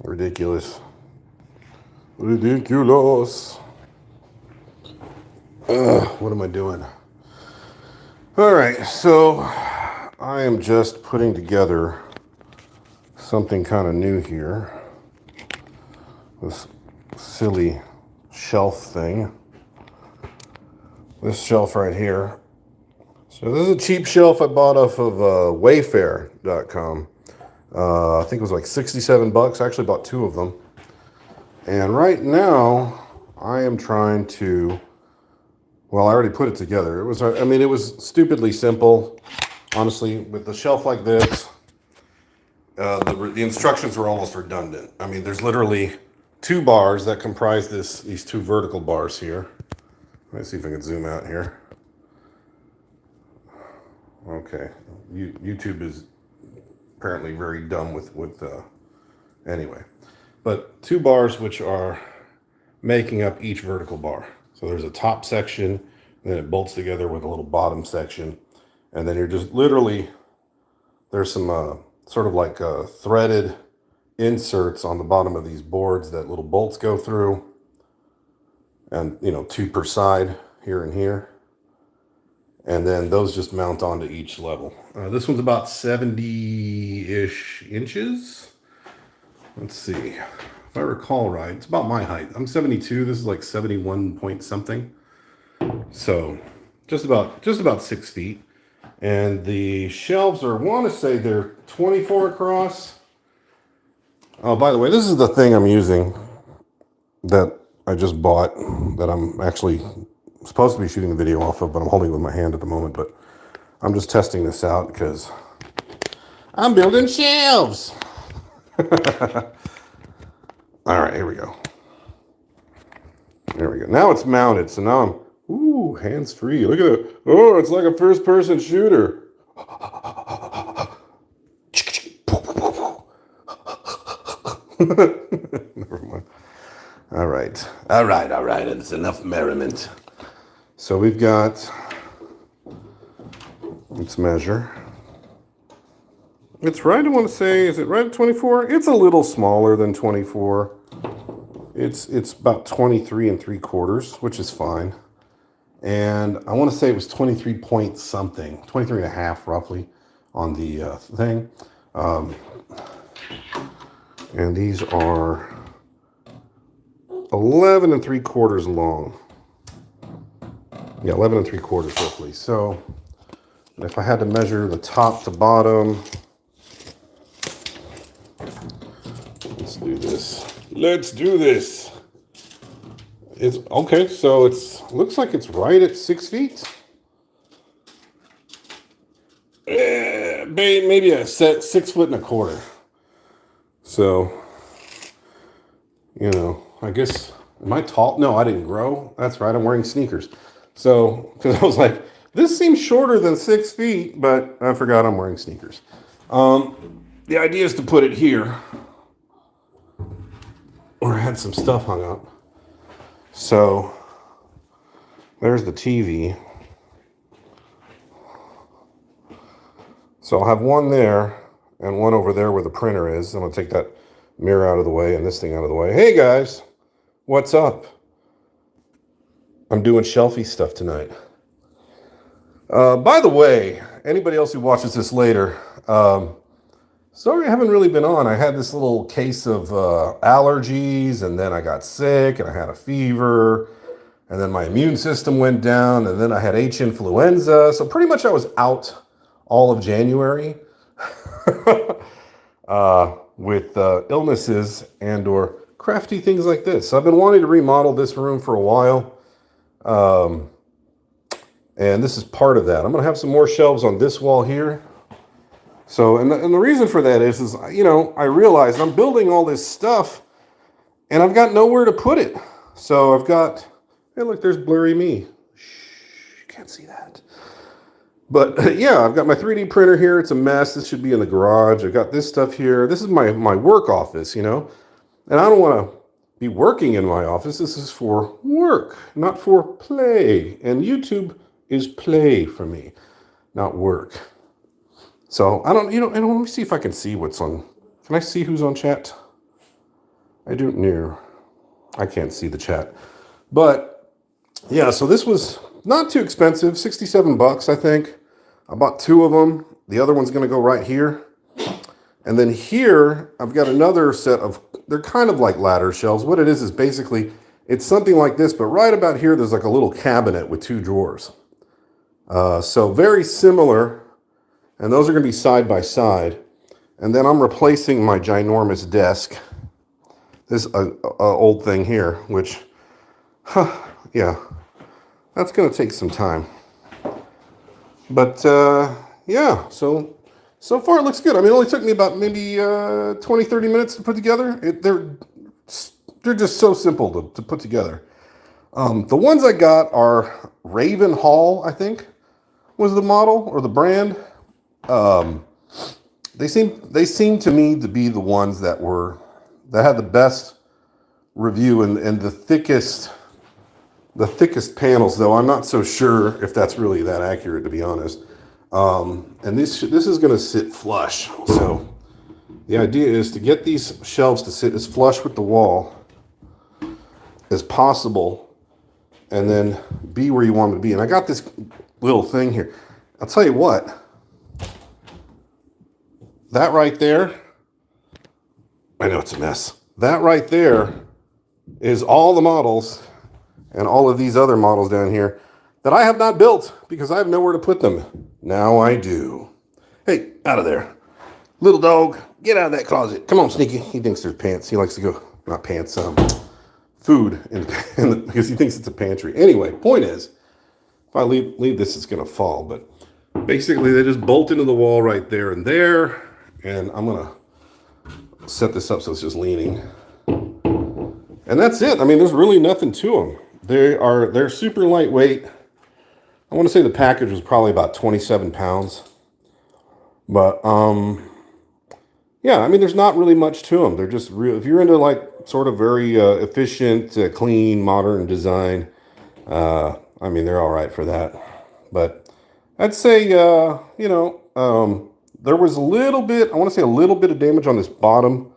Ridiculous. Ridiculous. What am I doing? All right, so I am just putting together something kind of new here. This silly shelf thing. This shelf right here. So this is a cheap shelf I bought off of Wayfair.com. I think it was like 67 bucks. I actually bought two of them. And right now, I am trying to, well, I already put it together. It was stupidly simple. Honestly, with a shelf like this, the instructions were almost redundant. I mean, there's literally two bars that comprise these two vertical bars here. Let's see if I can zoom out here. Okay, YouTube is apparently very dumb with anyway. But two bars which are making up each vertical bar. So there's a top section, and then it bolts together with a little bottom section. And then you're just literally, there's some sort of like threaded inserts on the bottom of these boards that little bolts go through. And, you know, two per side, here and here. And then those just mount onto each level. This one's about 70-ish inches. Let's see. If I recall right, it's about my height. I'm 72. This is like 71 point something. So just about 6 feet. And the shelves are, I want to say they're 24 across. Oh, by the way, this is the thing I'm using that I just bought that I'm actually supposed to be shooting the video off of, but I'm holding it with my hand at the moment. But I'm just testing this out because I'm building shelves. All right, here we go. There we go. Now it's mounted, so now I'm, hands-free. Look at it. Oh, it's like a first-person shooter. Never mind. All right. It's enough merriment. So we've got, let's measure. It's right, I want to say, is it right at 24? It's a little smaller than 24. It's about 23 3/4, which is fine. And I want to say it was 23 point something, 23 and a half roughly on the thing. And these are 11 3/4 long. Yeah, 11 3/4 roughly. So if I had to measure the top to bottom, let's do this. It's okay. So looks like it's right at 6 feet. Maybe a 6 foot and a quarter. So, you know, I guess, am I tall? No, I didn't grow. That's right. I'm wearing sneakers. So, because I was like, this seems shorter than 6 feet, but I forgot I'm wearing sneakers. The idea is to put it here where I had some stuff hung up. So, there's the TV. So I'll have one there and one over there where the printer is. I'm going to take that mirror out of the way and this thing out of the way. Hey guys, what's up? I'm doing shelfie stuff tonight. By the way, anybody else who watches this later, sorry I haven't really been on. I had this little case of allergies, and then I got sick, and I had a fever, and then my immune system went down, and then I had H influenza. So pretty much I was out all of January with illnesses and or crafty things like this. So I've been wanting to remodel this room for a while. And this is part of that. I'm going to have some more shelves on this wall here. So, and the reason for that is, you know, I realized I'm building all this stuff and I've got nowhere to put it. So I've got, hey, look, there's blurry me. Shh, you can't see that. But yeah, I've got my 3D printer here. It's a mess. This should be in the garage. I've got this stuff here. This is my work office, you know, and I don't want to be working in my office. This is for work, not for play. And YouTube is play for me, not work. So I don't, let me see if I can see what's on. Can I see who's on chat? I don't know. I can't see the chat. But yeah, so this was not too expensive, 67 bucks, I think. I bought 2 of them. The other one's going to go right here. And then here, I've got another set of, they're kind of like ladder shelves. What it is basically, it's something like this, but right about here, there's like a little cabinet with 2 drawers. So very similar, and those are going to be side by side. And then I'm replacing my ginormous desk, this old thing here, which, yeah, that's going to take some time. But yeah, so far it looks good. I mean, it only took me about maybe 20, 30 minutes to put together. They're just so simple to put together. The ones I got are Raven Hall, I think, was the model or the brand. They seem to me to be the ones that had the best review and the thickest panels, though I'm not so sure if that's really that accurate, to be honest. And this is going to sit flush. So the idea is to get these shelves to sit as flush with the wall as possible, and then be where you want them to be. And I got this little thing here. I'll tell you what, that right there, I know it's a mess. That right there is all the models and all of these other models down here that I have not built because I have nowhere to put them. Now I do. Hey, out of there. Little dog, get out of that closet. Come on, Sneaky. He thinks there's pants. He likes to go, not pants, food because he thinks it's a pantry. Anyway, point is, if I leave this, it's going to fall. But basically, they just bolt into the wall right there. And I'm going to set this up so it's just leaning. And that's it. I mean, there's really nothing to them. They're super lightweight. I want to say the package was probably about 27 pounds. But, yeah, I mean, there's not really much to them. They're just real. If you're into like sort of very efficient, clean, modern design, I mean, they're all right for that. But I'd say, there was a little bit, I want to say a little bit of damage on this bottom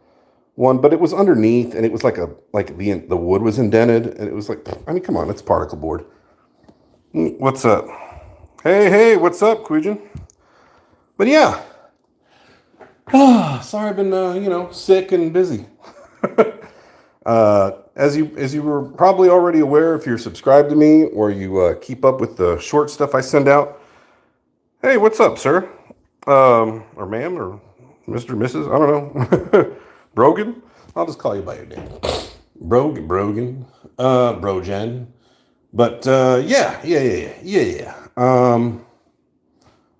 one, but it was underneath, and it was like the wood was indented, and it was like, I mean, come on, it's particle board. What's up? Hey, what's up, Quijin? But yeah. Sorry, I've been, sick and busy. As you were probably already aware, if you're subscribed to me or you keep up with the short stuff I send out. Hey, what's up, sir? Or ma'am, or Mr. Mrs. I don't know. Brogan? I'll just call you by your name. Brogan. Brojan. But yeah.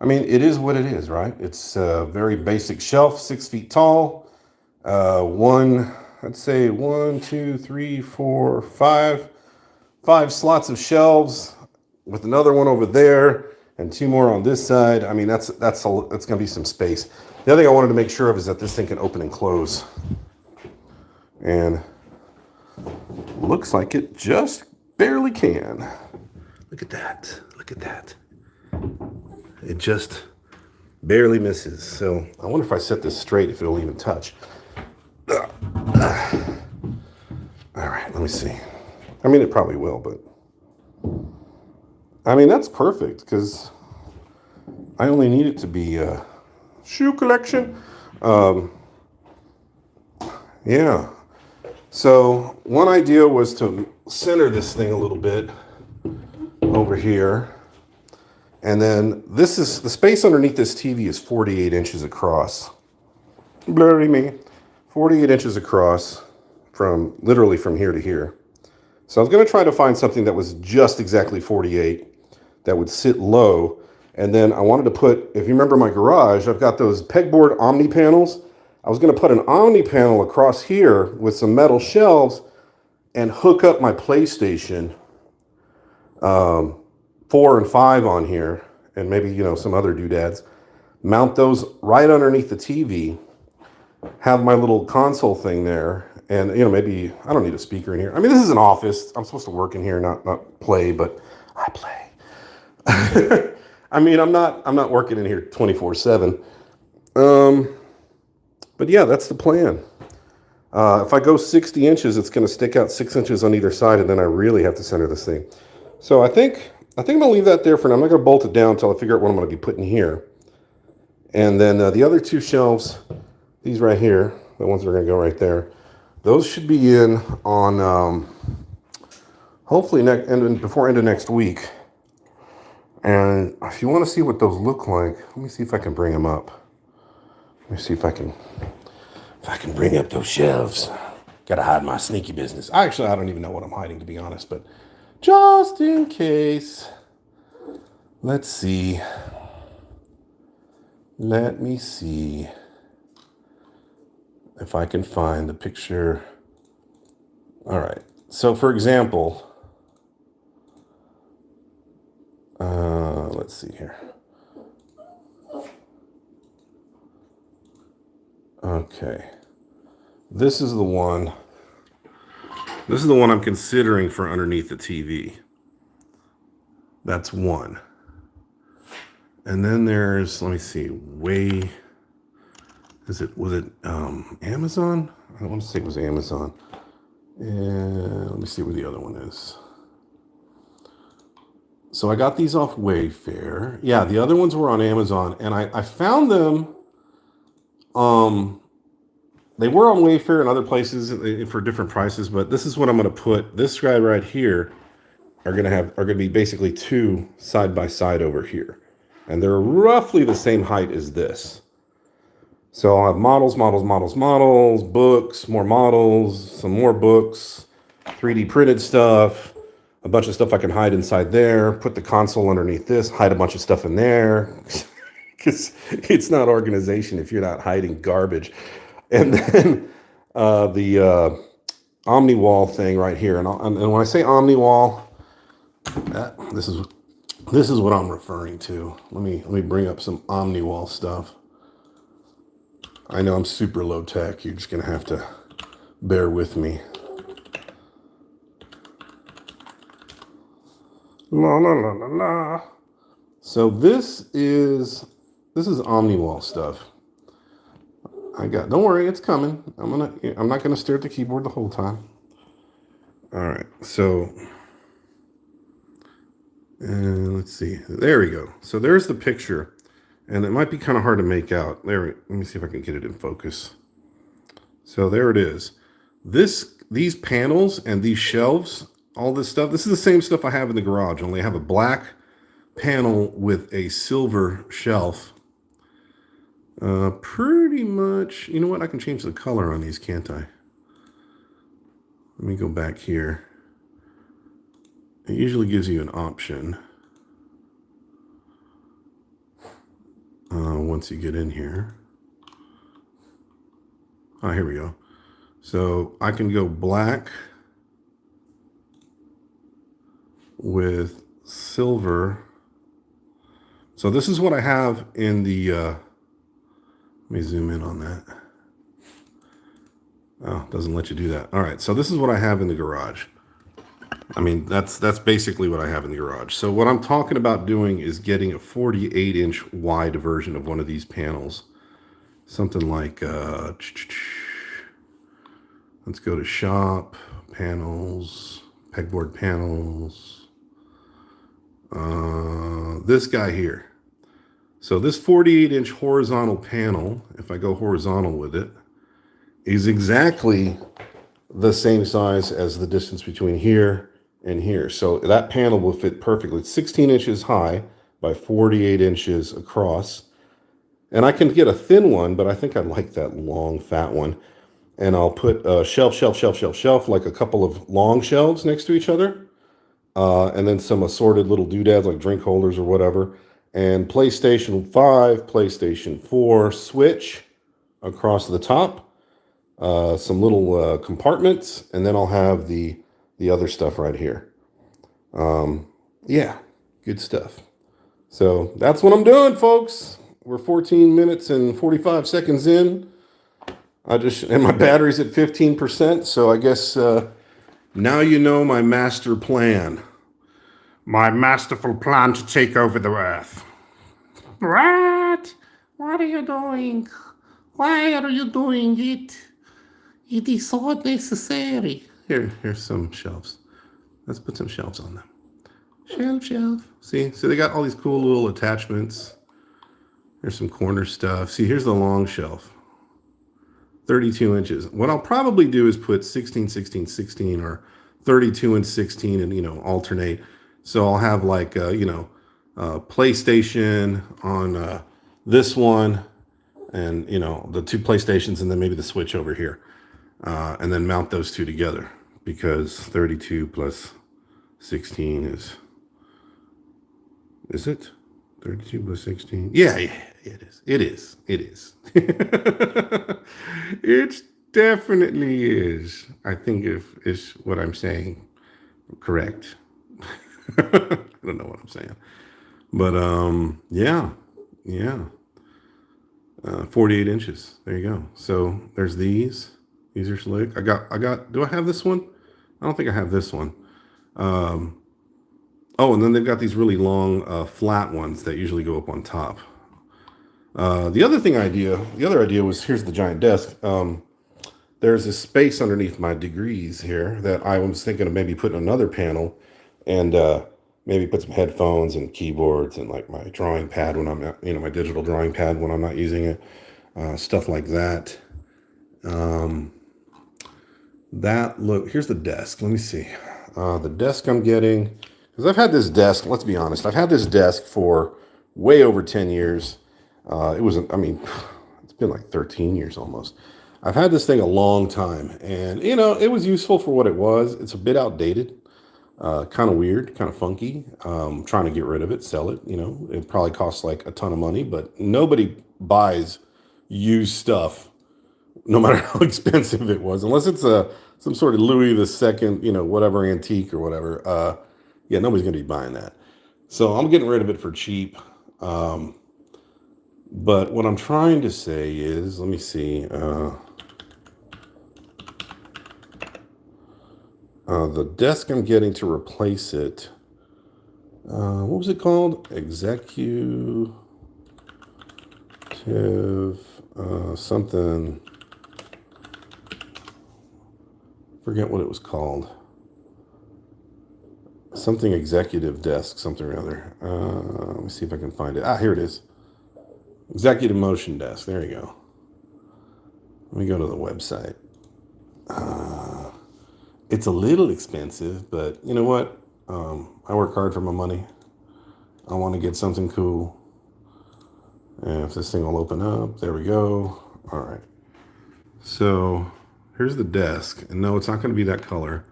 I mean, it is what it is, right? It's a very basic shelf, 6 feet tall. I'd say 1, 2, 3, 4, 5. 5 slots of shelves with another one over there and 2 more on this side. I mean, that's going to be some space. The other thing I wanted to make sure of is that this thing can open and close. And looks like it just barely can. Look at that. It just barely misses. So I wonder if I set this straight, if it'll even touch. All right, let me see. I mean, it probably will, but I mean, that's perfect because I only need it to be a shoe collection. Yeah. So one idea was to center this thing a little bit over here. And then the space underneath this TV is 48 inches across. Blurry me. 48 inches across literally from here to here. So I was going to try to find something that was just exactly 48 that would sit low. And then I wanted to put, if you remember my garage, I've got those pegboard Omni panels. I was going to put an Omni panel across here with some metal shelves and hook up my PlayStation 4 and 5 on here, and maybe, some other doodads. Mount those right underneath the TV, have my little console thing there, and, maybe, I don't need a speaker in here. I mean, this is an office. I'm supposed to work in here, not play, but I play. I mean, I'm not working in here 24/7. But yeah, that's the plan. If I go 60 inches, it's going to stick out 6 inches on either side, and then I really have to center this thing. So I think I'm going to leave that there for now. I'm not going to bolt it down until I figure out what I'm going to be putting here. And then the other two shelves, these right here, the ones that are going to go right there, those should be in on hopefully before end of next week. And if you want to see what those look like, let me see if I can bring them up. Let me see if I can bring up those shelves. Gotta hide my sneaky business. I don't even know what I'm hiding, to be honest, but just in case. Let's see. Let me see if I can find the picture. All right. So, for example, let's see here. Okay. This is the one I'm considering for underneath the TV. That's one. And then there's, let me see, was it Amazon? I want to say it was Amazon. And let me see where the other one is. So I got these off Wayfair. Yeah, the other ones were on Amazon, and I found them. They were on Wayfair and other places for different prices, but this is what I'm going to put. This guy right here are going to be basically two side by side over here, and they're roughly the same height as this. So I'll have models, books, more models, some more books, 3D printed stuff, a bunch of stuff I can hide inside there, put the console underneath this, hide a bunch of stuff in there, because it's not organization if you're not hiding garbage. And then the OmniWall thing right here. And when I say OmniWall, this is what I'm referring to. Let me bring up some OmniWall stuff. I know I'm super low tech. You're just going to have to bear with me. La la la la la. So this is OmniWall stuff. Don't worry, it's coming. I'm not gonna stare at the keyboard the whole time. All right, so let's see. There we go. So there's the picture, and it might be kind of hard to make out. Let me see if I can get it in focus. So there it is. These panels and these shelves, all this stuff. This is the same stuff I have in the garage. Only I have a black panel with a silver shelf. Pretty much, you know what? I can change the color on these, can't I? Let me go back here. It usually gives you an option. Once you get in here. Oh, here we go. So I can go black with silver. So this is what I have in the, let me zoom in on that. Oh, it doesn't let you do that. All right, so this is what I have in the garage. I mean, that's basically what I have in the garage. So what I'm talking about doing is getting a 48-inch wide version of one of these panels. Something like, let's go to shop, panels, pegboard panels. This guy here. So this 48-inch horizontal panel, if I go horizontal with it, is exactly the same size as the distance between here and here. So that panel will fit perfectly. It's 16 inches high by 48 inches across. And I can get a thin one, but I think I like that long, fat one. And I'll put a shelf, like a couple of long shelves next to each other. And then some assorted little doodads like drink holders or whatever. And PlayStation 5, PlayStation 4 Switch across the top. Some little compartments, and then I'll have the other stuff right here. Yeah, good stuff. So that's what I'm doing, folks. We're 14 minutes and 45 seconds in. And my battery's at 15%, so I guess now you know my master plan. My masterful plan to take over the earth. What? What are you doing? Why are you doing it? It is so necessary. Here's some shelves. Let's put some shelves on them. Shelf. See, so they got all these cool little attachments. There's some corner stuff. See, here's the long shelf. 32 inches. What I'll probably do is put 16, 16, 16 or 32 and 16 and, alternate. So I'll have like, PlayStation on this one and, the two PlayStations and then maybe the Switch over here. And then mount those two together because 32 plus 16 is it? 32 plus 16? Yeah, it is. It is. It definitely is. I think if is what I'm saying correct. I don't know what I'm saying. But yeah. 48 inches. There you go. So there's these. These are slick. I got do I have this one? I don't think I have this one. Oh, and then they've got these really long flat ones that usually go up on top. The other idea was, here's the giant desk. There's a space underneath my degrees here that I was thinking of maybe putting another panel and maybe put some headphones and keyboards and like my drawing pad when I'm not, my digital drawing pad when I'm not using it, stuff like that. Here's the desk. Let me see. The desk I'm getting, because I've had this desk, let's be honest, I've had this desk for way over 10 years. It's been like 13 years almost. I've had this thing a long time and, it was useful for what it was. It's a bit outdated, kind of weird, kind of funky. Trying to get rid of it, sell it, it probably costs like a ton of money, but nobody buys used stuff, no matter how expensive it was, unless it's some sort of Louis II, whatever antique or whatever. Yeah, nobody's going to be buying that. So I'm getting rid of it for cheap. But what I'm trying to say is, let me see. The desk I'm getting to replace it. What was it called? Executive something. Forget what it was called. Something executive desk, something or other. Let me see if I can find it. Here it is. Executive motion desk. There you go. Let me go to the website. It's a little expensive, but you know what? I work hard for my money. I want to get something cool. And if this thing will open up, there we go. All right. So here's the desk. And no, it's not going to be that color.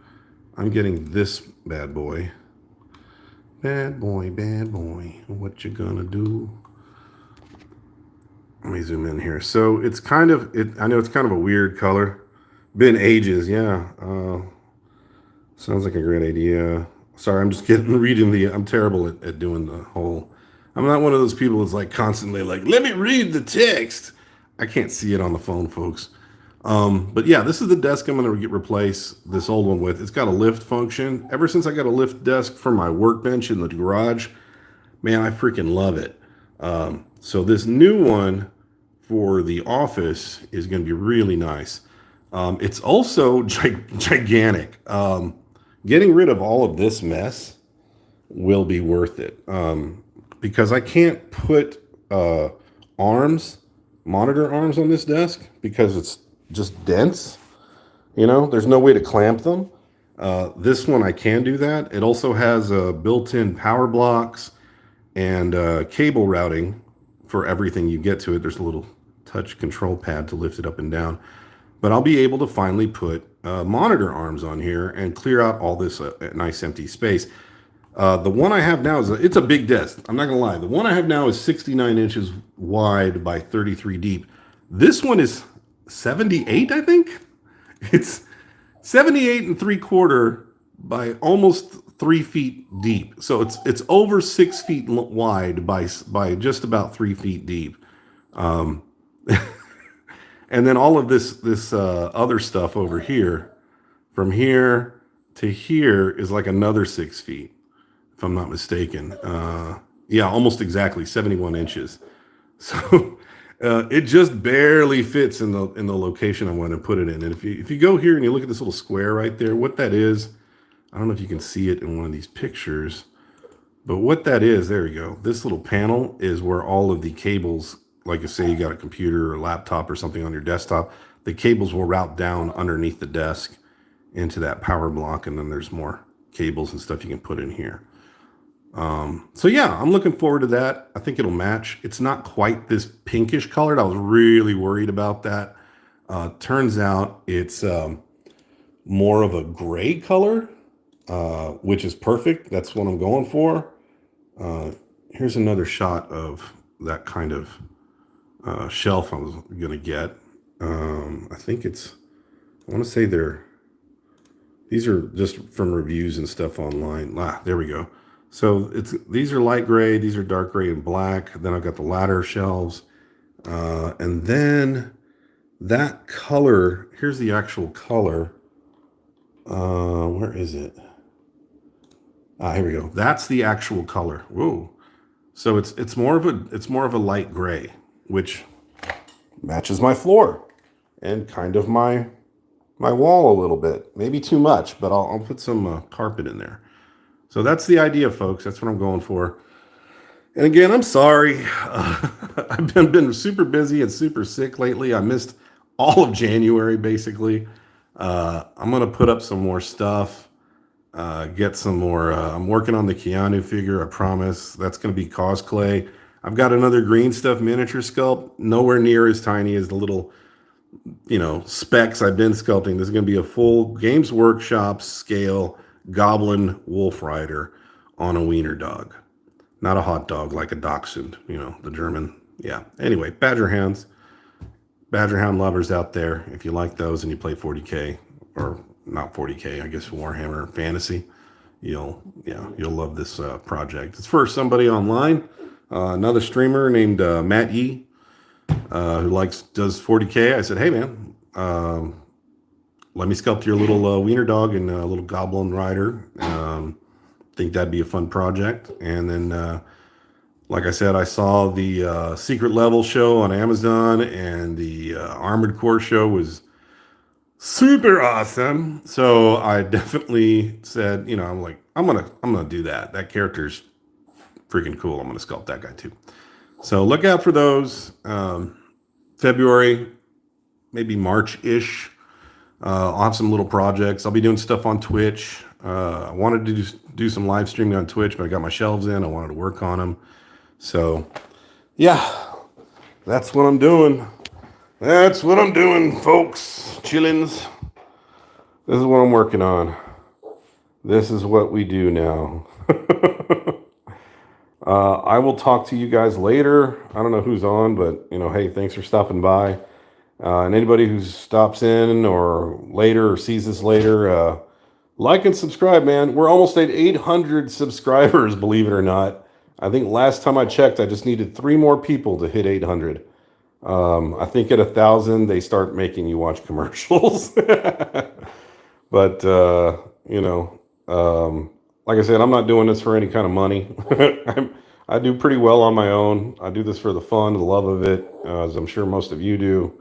I'm getting this bad boy. Bad boy. What you gonna do? Let me zoom in here. So it's I know it's kind of a weird color. Been ages, yeah. Sounds like a great idea. Sorry, I'm just I'm terrible at doing the whole, I'm not one of those people that's like constantly like, let me read the text. I can't see it on the phone, folks. But yeah, this is the desk I'm going to replace this old one with. It's got a lift function. Ever since I got a lift desk for my workbench in the garage, man, I freaking love it. So this new one for the office is going to be really nice. It's also gigantic. Getting rid of all of this mess will be worth it. Because I can't put monitor arms on this desk because it's just dense. There's no way to clamp them. This one I can do that. It also has built-in power blocks and cable routing for everything you get to it. There's a little touch control pad to lift it up and down. But I'll be able to finally put monitor arms on here and clear out all this nice empty space. The one I have now it's a big desk. I'm not gonna lie. The one I have now is 69 inches wide by 33 deep. This one is 78, I think. It's 78 and 3/4 by almost 3 feet deep. So it's over 6 feet wide by just about 3 feet deep. And then all of this other stuff over here, from here to here, is like another 6 feet, if I'm not mistaken. Yeah, almost exactly 71 inches. So It just barely fits in the location I want to put it in. And if you go here and you look at this little square right there, what that is, I don't know if you can see it in one of these pictures, but what that is, there you go. This little panel is where all of the cables, like you say, you got a computer or laptop or something on your desktop, the cables will route down underneath the desk into that power block, and then there's more cables and stuff you can put in here. So yeah, I'm looking forward to that. I think it'll match. It's not quite this pinkish colored. I was really worried about that. Turns out it's more of a gray color, which is perfect. That's what I'm going for. Here's another shot of that kind of shelf I was going to get. I think I want to say these are just from reviews and stuff online. There we go. So these are light gray, these are dark gray and black. Then I've got the ladder shelves. And then that color, here's the actual color. Where is it? Here we go. That's the actual color. Whoa. So it's more of a light gray, which matches my floor and kind of my wall a little bit. Maybe too much, but I'll put some carpet in there. So that's the idea, folks. That's what I'm going for. And again, I'm sorry. I've been super busy and super sick lately. I missed all of January, basically. I'm going to put up some more stuff, get some more. I'm working on the Keanu figure, I promise. That's going to be cosplay. I've got another green stuff miniature sculpt, nowhere near as tiny as the little, specs I've been sculpting. This is going to be a full Games Workshop scale goblin wolf rider on a wiener dog. Not a hot dog like a dachshund, the German. Yeah. Anyway, Badger Hound lovers out there, if you like those and you play 40K, or not 40K, I guess Warhammer Fantasy, you'll love this project. It's for somebody online, another streamer named Matt Yee, who does 40K. I said, hey man, let me sculpt your little wiener dog and a little goblin rider. Think that'd be a fun project. And then, like I said, I saw the Secret Level show on Amazon, and the Armored Core show was super awesome. So I definitely said, I'm like, I'm gonna do that. That character's freaking cool. I'm gonna sculpt that guy too. So look out for those. February, maybe March-ish. I'll have some little projects. I'll be doing stuff on Twitch. I wanted to do some live streaming on Twitch, but I got my shelves in. I wanted to work on them. So, yeah, that's what I'm doing. That's what I'm doing, folks. Chillins. This is what I'm working on. This is what we do now. I will talk to you guys later. I don't know who's on, but, hey, thanks for stopping by. And anybody who stops in or later or sees this later, like and subscribe, man. We're almost at 800 subscribers, believe it or not. I think last time I checked, I just needed 3 more people to hit 800. I think at 1,000, they start making you watch commercials. But, like I said, I'm not doing this for any kind of money. I do pretty well on my own. I do this for the fun, the love of it, as I'm sure most of you do.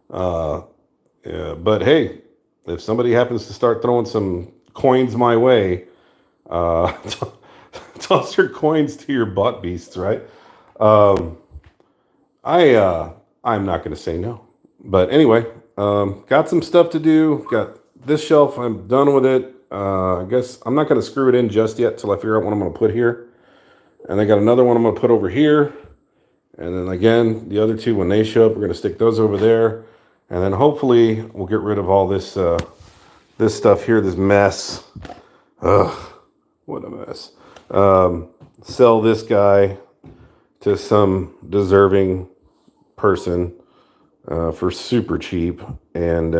But hey, if somebody happens to start throwing some coins my way, toss your coins to your butt beasts, right? I'm not going to say no. But anyway, got some stuff to do. Got this shelf. I'm done with it. I guess I'm not going to screw it in just yet till I figure out what I'm going to put here. And I got another one I'm going to put over here. And then again, the other two, when they show up, we're going to stick those over there. And then hopefully we'll get rid of all this this stuff here, this mess. Ugh, what a mess. Sell this guy to some deserving person for super cheap. And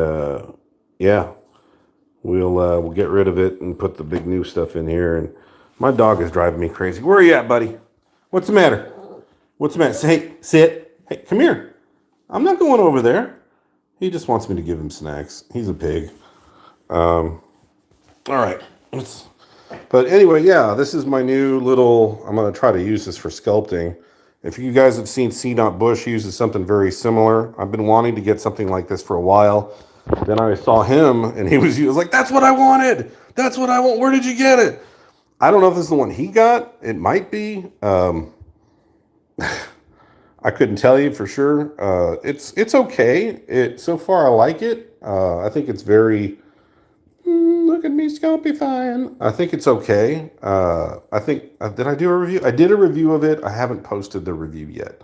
yeah, we'll get rid of it and put the big new stuff in here. And my dog is driving me crazy. Where are you at, buddy? What's the matter? What's the matter? Hey, sit. Hey, come here. I'm not going over there. He just wants me to give him snacks. He's a pig. All right. But anyway, yeah, this is my new little, I'm going to try to use this for sculpting. If you guys have seen C. Bush, he uses something very similar. I've been wanting to get something like this for a while. Then I saw him, and he was like, that's what I wanted. That's what I want. Where did you get it? I don't know if this is the one he got. It might be. I couldn't tell you for sure. It's okay. So far I like it. I think it's very. Look at me scopifying. I think it's okay. I think did I do a review? I did a review of it. I haven't posted the review yet,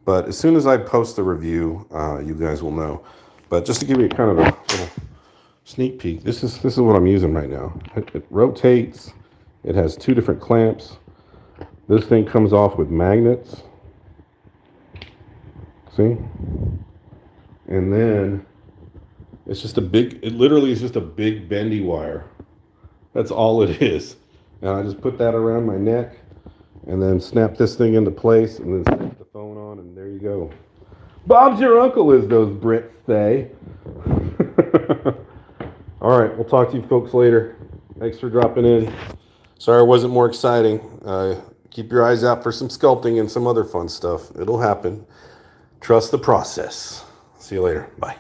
but as soon as I post the review, you guys will know. But just to give you kind of a little sneak peek, this is what I'm using right now. It rotates. It has 2 different clamps. This thing comes off with magnets. See? And then it's just it literally is just a big bendy wire. That's all it is. And I just put that around my neck and then snap this thing into place and then snap the phone on, and there you go. Bob's your uncle, as those Brits say. All right, we'll talk to you folks later. Thanks for dropping in. Sorry it wasn't more exciting. Keep your eyes out for some sculpting and some other fun stuff. It'll happen. Trust the process. See you later. Bye.